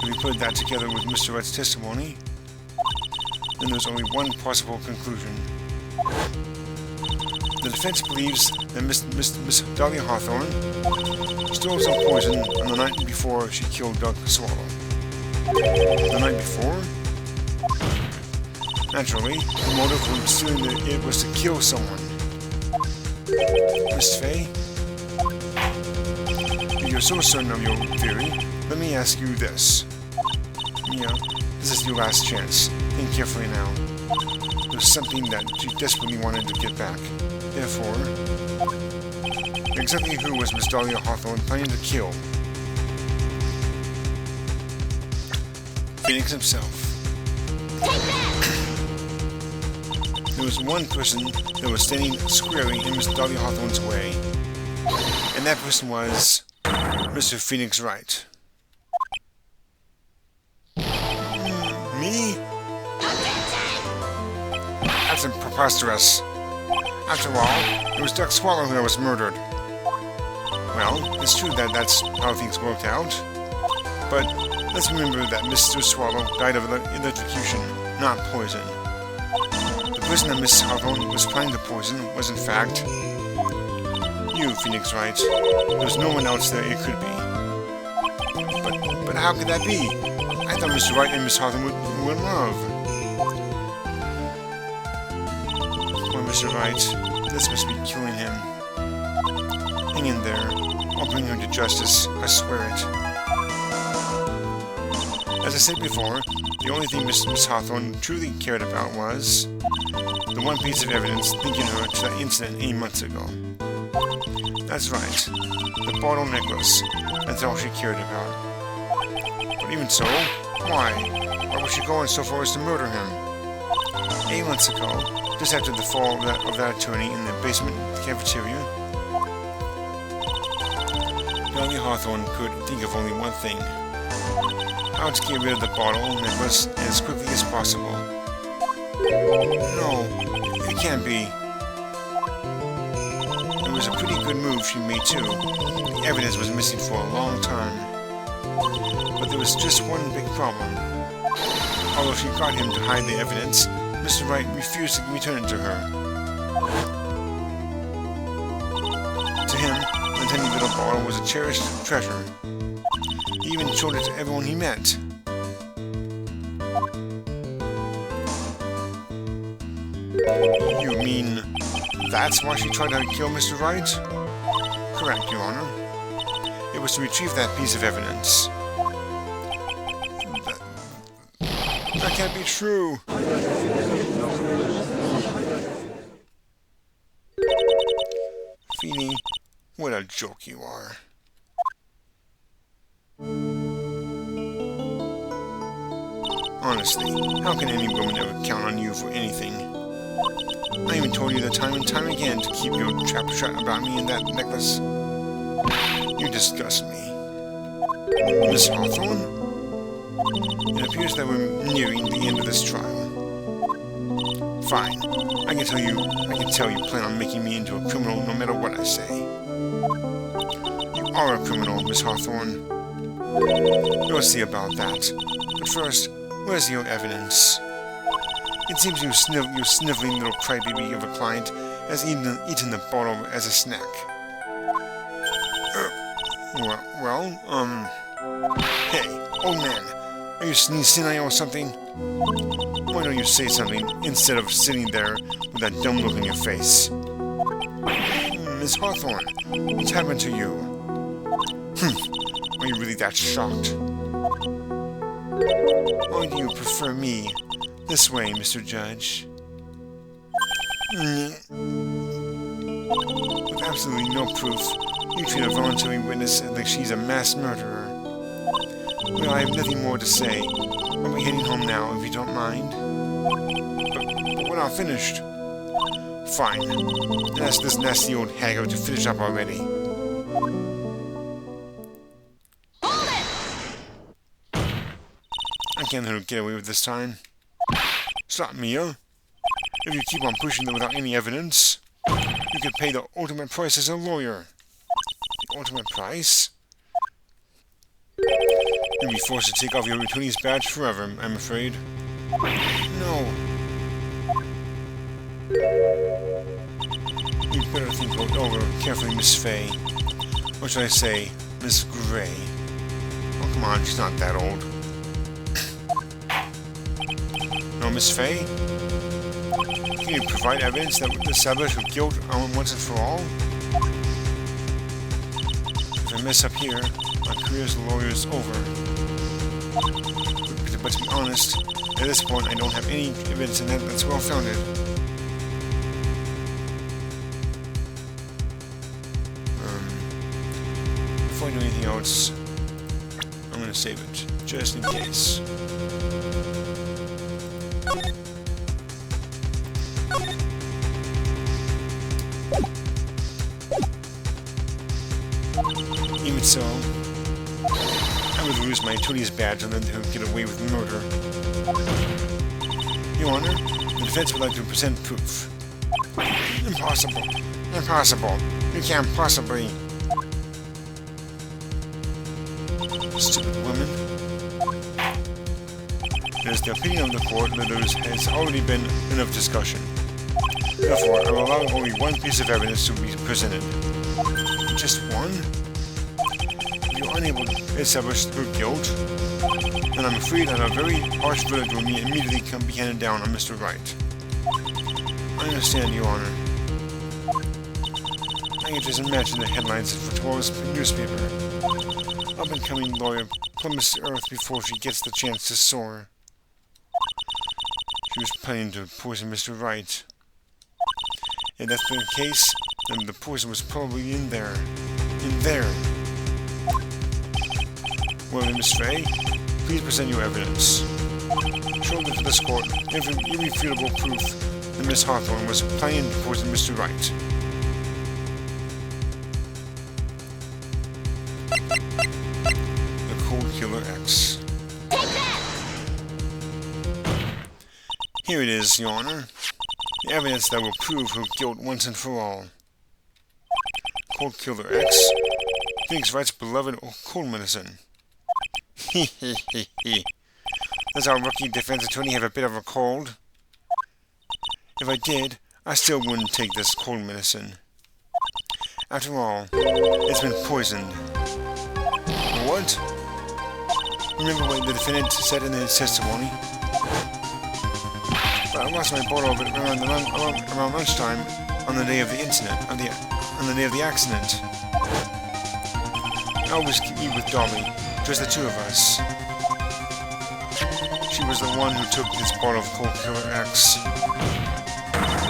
If we put that together with Mr. Wright's testimony, then there's only one possible conclusion. The defense believes that Miss Dolly Hawthorne stole some poison on the night before she killed Doug Swallow. The night before? Naturally, the motive for stealing it was to kill someone. Miss Fay, if you're so certain of your theory, let me ask you this. Mia, this is your last chance. Think carefully now. There's something that you desperately wanted to get back. Therefore, exactly who was Miss Dolly Hawthorne planning to kill? Phoenix himself. There was one person that was standing squarely in Miss Dolly Hawthorne's way, and that person was Mr. Phoenix Wright. Me? That's preposterous. After all, it was Doug Swallow who was murdered. Well, it's true that that's how things worked out, but let's remember that Mr. Swallow died of electrocution, not poison. The person that Miss Hawthorne was planning to poison was in fact you, Phoenix Wright. There's no one else that it could be. But how could that be? I thought Mr. Wright and Miss Hawthorne were in love. Poor Mr. Wright, this must be killing him. Hang in there. I'll bring her to justice. I swear it. As I said before, the only thing Miss Hawthorne truly cared about was the one piece of evidence linking her to that incident 8 months ago. That's right, the bottle necklace. That's all she cared about. But even so, why? Why was she going so far as to murder him? 8 months ago, just after the fall of that attorney in the basement cafeteria, Dolly Hawthorne could think of only one thing. How to get rid of the bottle necklace as quickly as possible. No, it can't be. It was a pretty good move she made too. The evidence was missing for a long time. But there was just one big problem. Although she got him to hide the evidence, Mr. Wright refused to return it to her. To him, the tiny little bottle was a cherished treasure. He even showed it to everyone he met. You mean that's why she tried to kill Mr. Wright? Correct, Your Honor. It was to retrieve that piece of evidence. That can't be true. Feeny, what a joke you are. Honestly, how can any woman ever count on you for anything? I even told you that time and time again to keep your trap shut about me and that necklace. You disgust me. Miss Hawthorne? It appears that we're nearing the end of this trial. Fine. I can tell you plan on making me into a criminal no matter what I say. You are a criminal, Miss Hawthorne. We'll see about that. But first, where's your evidence? It seems your sniveling little crybaby of a client has eaten the bottle as a snack. Hey, old man, are you senile or something? Why don't you say something instead of sitting there with that dumb look on your face? Miss Hawthorne, what's happened to you? Are you really that shocked? Or do you prefer me? This way, Mr. Judge. With absolutely no proof, you treat a voluntary witness like she's a mass murderer. Well, I have nothing more to say. I'll be heading home now, if you don't mind. But we're not finished. Fine. Then ask this nasty old haggard to finish up already. Hold it! I can't let her get away with this time. Stop, Mia. If you keep on pushing them without any evidence, you could pay the ultimate price as a lawyer. The ultimate price? You'll be forced to take off your attorney's badge forever, I'm afraid. No. You'd better think it over carefully, Miss Fay. Or should I say, Miss Gray? Oh, come on, she's not that old. No, Miss Fay? Can you provide evidence that would establish her guilt once and for all? If I mess up here, my career as a lawyer is over. But to be honest, at this point I don't have any evidence in that that's well-founded. Before I do anything else, I'm gonna save it, just in case. Even so, I would lose my attorney's badge and then get away with murder. Your Honor, the defense would like to present proof. Impossible. Impossible. You can't possibly... Stupid woman. It is the opinion of the court that there has already been enough discussion. Therefore, I will allow only one piece of evidence to be presented. Just one? If you are unable to establish her guilt, then I'm afraid that a very harsh verdict will immediately be handed down on Mr. Wright. I understand, Your Honor. I can just imagine the headlines for tomorrow's newspaper. Up-and-coming lawyer plummets to earth before she gets the chance to soar. She was planning to poison Mr. Wright. If that's the case, then the poison was probably in there. In there. Well then, Miss Fay, please present your evidence. Show to this court irrefutable proof that Miss Hawthorne was planning to poison Mr. Wright. The Cold Killer X. Take that! Here it is, Your Honor. The evidence that will prove her guilt once and for all. Cold Killer X, Phoenix Wright's beloved cold medicine. Hee hee hee hee. Does our rookie defense attorney have a bit of a cold? If I did, I still wouldn't take this cold medicine. After all, it's been poisoned. What? Remember what the defendant said in his testimony? But I lost my bottle of it around lunchtime on the day of the incident, on the day of the accident. I always eat with Dolly, just the two of us. She was the one who took this bottle of Cold Killer X.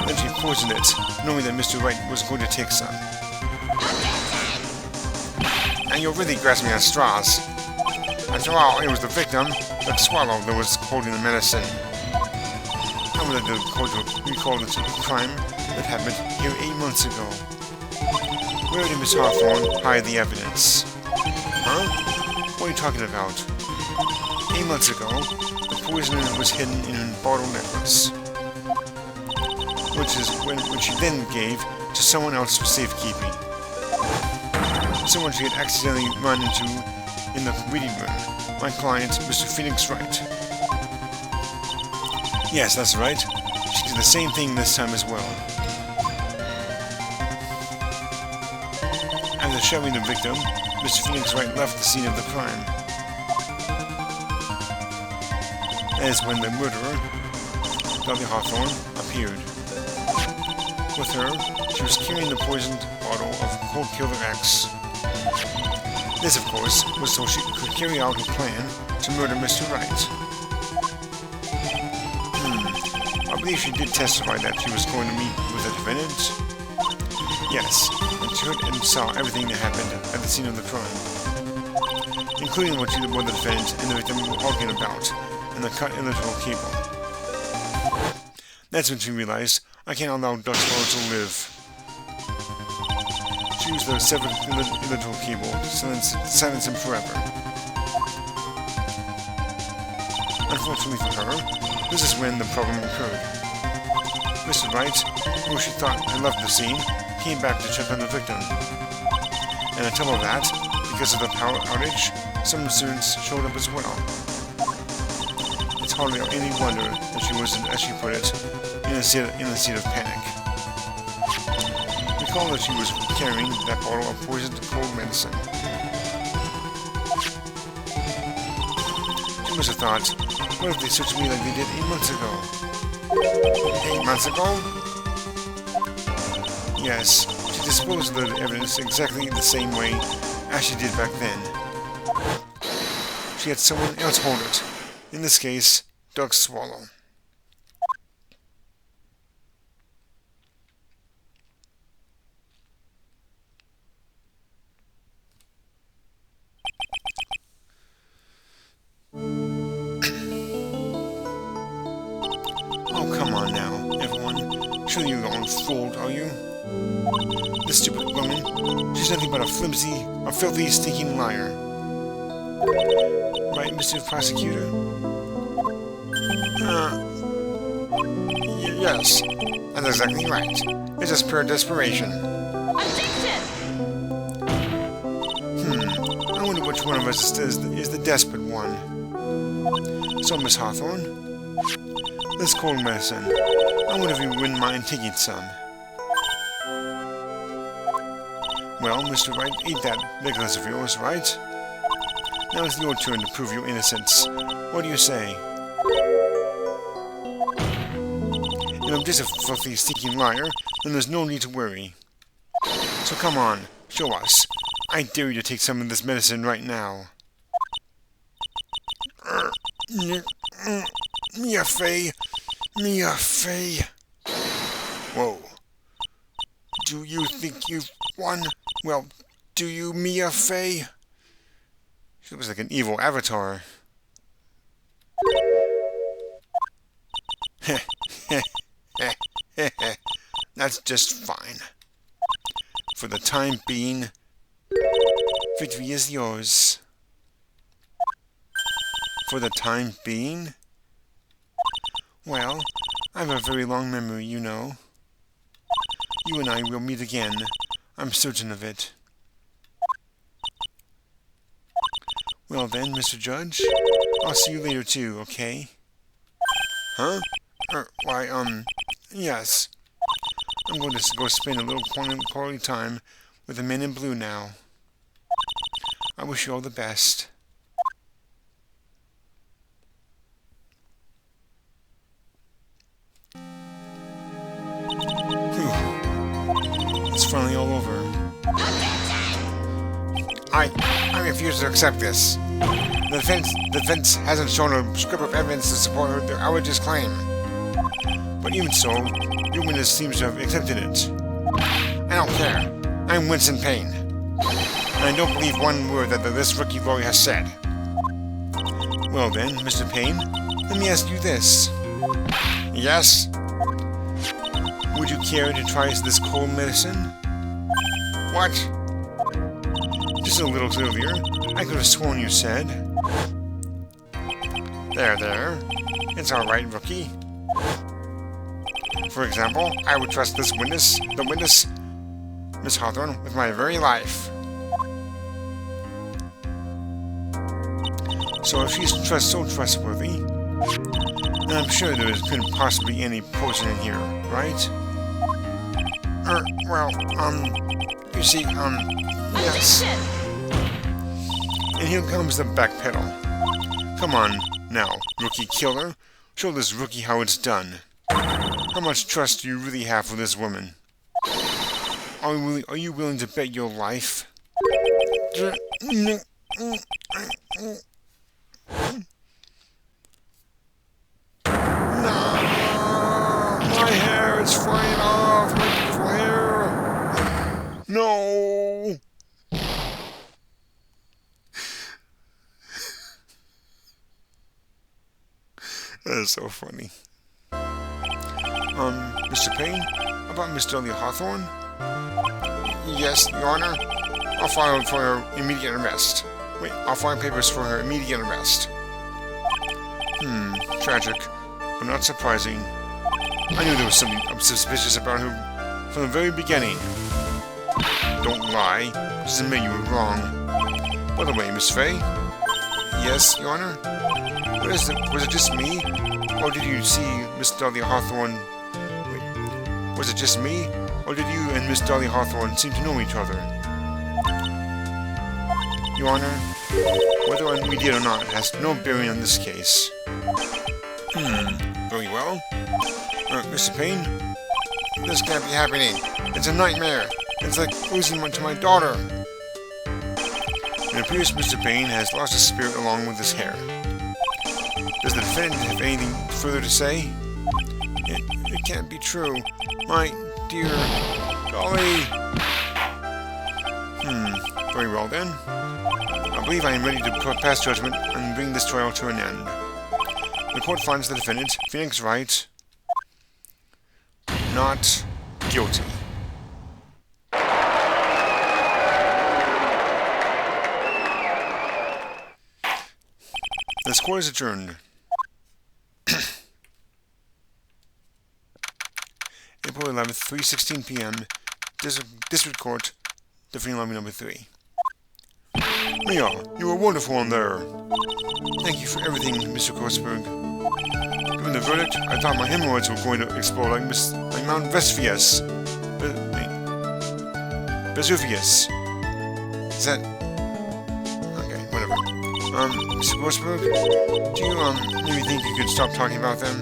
Then she poisoned it, knowing that Mr. Wright was going to take some. And you're really grasping at straws. After all, it was the victim, that Swallow, that was holding the medicine. I would like to recall the crime that happened here 8 months ago. Where did Miss Hawthorne hide the evidence? Huh? What are you talking about? 8 months ago, the poison was hidden in a bottle necklace, which she then gave to someone else for safekeeping. Someone she had accidentally run into in the reading room. My client, Mr. Phoenix Wright. Yes, that's right. She did the same thing this time as well. After shoving the victim, Mr. Phoenix Wright left the scene of the crime. That is when the murderer, Dolly Hawthorne, appeared. With her, she was carrying the poisoned bottle of Cold Killer X. This, of course, was so she could carry out her plan to murder Mr. Wright. I believe she did testify that she was going to meet with the defendant. Yes, and she heard and saw everything that happened at the scene of the crime, including what the defendant and the victim were arguing about, and the cut electrical cable. That's when she realized, I can't allow Dutch Swallow to live. She used the severed electrical cable to silence him forever. Unfortunately for her, this is when the problem occurred. Mr. Wright, who she thought had left the scene, came back to check on the victim. And on top of that, because of the power outage, some students showed up as well. It's hardly any wonder that she was, as she put it, in a state of panic. Recall that she was carrying that bottle of poisoned cold medicine. She must have thought, what if they searched me like they did 8 months ago? 8 months ago? Yes, she disposed of the evidence exactly the same way as she did back then. She had someone else hold it. In this case, Doug Swallow. Oh, come on now, everyone. Surely you're all fooled, are you? This stupid woman, she's nothing but a filthy, stinking liar. Right, Mr. Prosecutor? Yes, that's exactly right. It's just pure desperation. Objection! I wonder which one of us is the desperate one. So, Miss Hawthorne, this cold medicine, I wonder if you wouldn't mind taking some. Well, Mr. Wright ate that necklace of yours, right? Now it's your turn to prove your innocence. What do you say? If I'm just a filthy, stinking liar, then there's no need to worry. So come on, show us. I dare you to take some of this medicine right now. Mia Fey. Whoa. Do you think you've won? Well, do you, Mia Fey? She looks like an evil avatar. That's just fine. For the time being, victory is yours. For the time being? Well, I have a very long memory, you know. You and I will meet again, I'm certain of it. Well then, Mr. Judge, I'll see you later too, okay? Huh? Yes. I'm going to go spend a little quality time with the men in blue now. I wish you all the best. Whew. It's finally all over. I refuse to accept this. The defense hasn't shown a script of evidence to support their outrageous claim. But even so, your witness seems to have accepted it. I don't care. I'm Winston Payne. And I don't believe one word that this rookie lawyer has said. Well then, Mr. Payne, let me ask you this. Yes? Would you care to try this cold medicine? What? Just a little earlier, I could have sworn you said. There. It's all right, rookie. For example, I would trust the witness, Miss Hawthorne, with my very life. So if she's so trustworthy, then I'm sure there couldn't possibly be any poison in here, right? You see, yes. And here comes the backpedal. Come on, now, rookie killer. Show this rookie how it's done. How much trust do you really have for this woman? Are you willing to bet your life? No, my hair is flying off. My beautiful hair. No! That is so funny. Mr. Payne, about Miss Dudley Hawthorne? Yes, Your Honor. I'll file for her immediate arrest. Wait, I'll file papers for her immediate arrest. Tragic, but not surprising. I knew there was something suspicious about her from the very beginning. Don't lie. Just admit you were wrong. By the way, Miss Fay? Yes, Your Honor? Was it just me? Or did you see Miss Dudley Hawthorne? Wait, was it just me? Or did you and Miss Dudley Hawthorne seem to know each other? Your Honor, whether we did or not has no bearing on this case. Very well. Mr. Payne? This can't be happening. It's a nightmare. It's like losing to my daughter. It appears Mr. Payne has lost his spirit along with his hair. Does the defendant have anything further to say? It can't be true. My dear Dolly. Very well then. I believe I am ready to pass judgment and bring this trial to an end. The court finds the defendant, Phoenix Wright, not guilty. This court is adjourned. April 11th, 3:16 p.m. District Court, Defendant Lobby Number 3. Mia, you were wonderful on there. Thank you for everything, Mr. Grossberg. Given the verdict, I thought my hemorrhoids were going to explode like Mount Vesuvius. Vesuvius. Is that... Okay, whatever. Mr. Grossberg, do you, maybe think you could stop talking about them?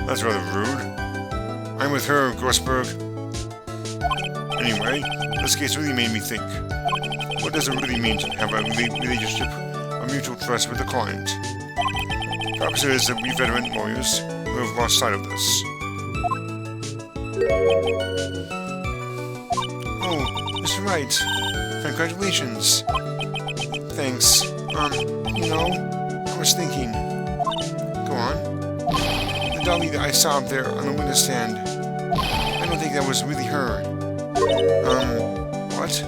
That's rather rude. I'm with her, Grossberg. Anyway, this case really made me think. What does it really mean to have a relationship of mutual trust with the client? Perhaps it is that we veteran lawyers who have lost sight of this. Oh, Mr. Wright, congratulations. Thanks. I was thinking. Go on. The dolly that I saw up there on the witness stand, I don't think that was really her. What?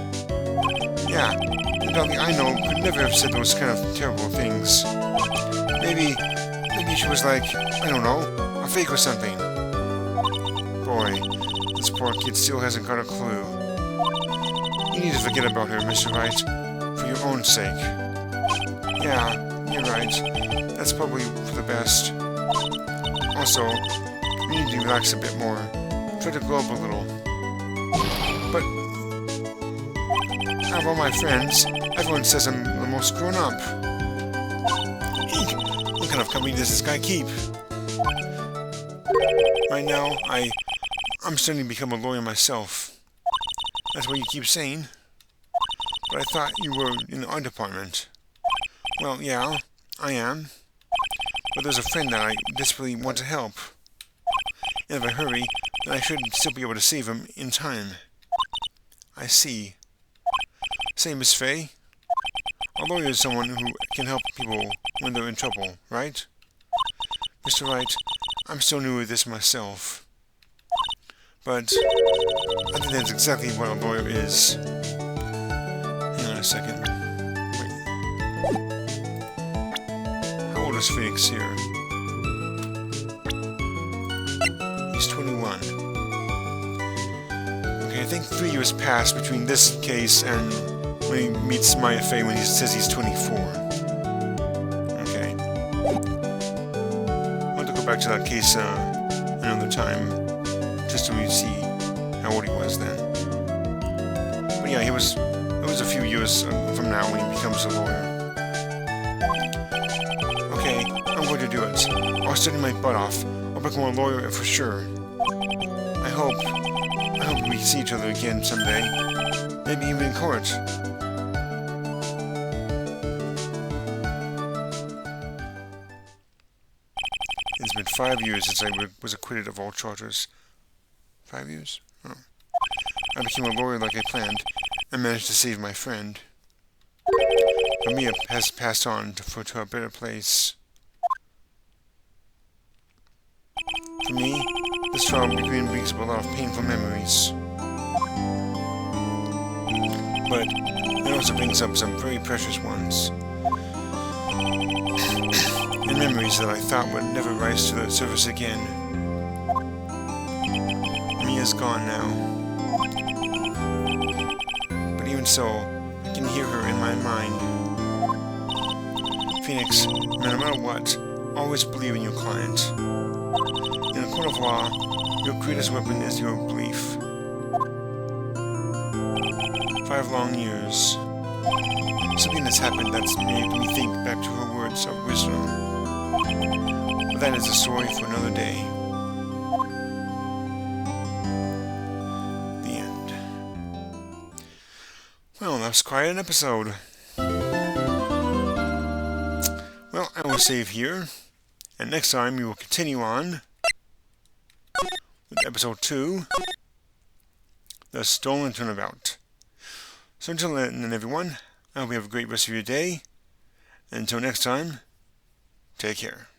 Yeah, the dolly I know could never have said those kind of terrible things. Maybe she was like, I don't know, a fake or something. Boy, this poor poor kid still hasn't got a clue. You need to forget about her, Mr. Wright, for your own sake. Yeah, you're right. That's probably for the best. Also, you need to relax a bit more. Try to grow up a little. But out of all my friends, everyone says I'm the most grown up. Eek! What kind of company does this guy keep? Right now, I'm starting to become a lawyer myself. That's what you keep saying. But I thought you were in the art department. Well, yeah, I am. But there's a friend that I desperately want to help. And if I hurry, then I should still be able to save him in time. I see. Say, Miss Fay, a lawyer is someone who can help people when they're in trouble, right? Mr. Wright, I'm still new at this myself. But I think that's exactly what a lawyer is. Hang on a second. Wait. How old is Phoenix here? He's 21. Okay, I think 3 years passed between this case and when he meets Maya Fey when he says he's 24. Okay. I want to go back to that case another time, just so we see how old he was then. But yeah, it was a few years from now when he becomes a lawyer. Okay, I'm going to do it. I'll study my butt off. I'll become a lawyer for sure. I hope we see each other again someday. Maybe even in court. It's been 5 years since I was acquitted of all charges. 5 years? Oh. I became a lawyer like I planned, and managed to save my friend. But Mia has passed on to a better place. For me, this trial brings up a lot of painful memories. But it also brings up some very precious ones. And memories that I thought would never rise to the surface again. Mia's gone now. But even so, I can hear her in my mind. Phoenix, no matter what, always believe in your client. In a court of law, your greatest weapon is your belief. 5 long years. Something has happened that's made me think back to her words of wisdom. But that is a story for another day. The end. Well, that was quite an episode. Well, I will save here. And next time we will continue on with episode 2, The Stolen Turnabout. So until then, everyone, I hope you have a great rest of your day. And until next time, take care.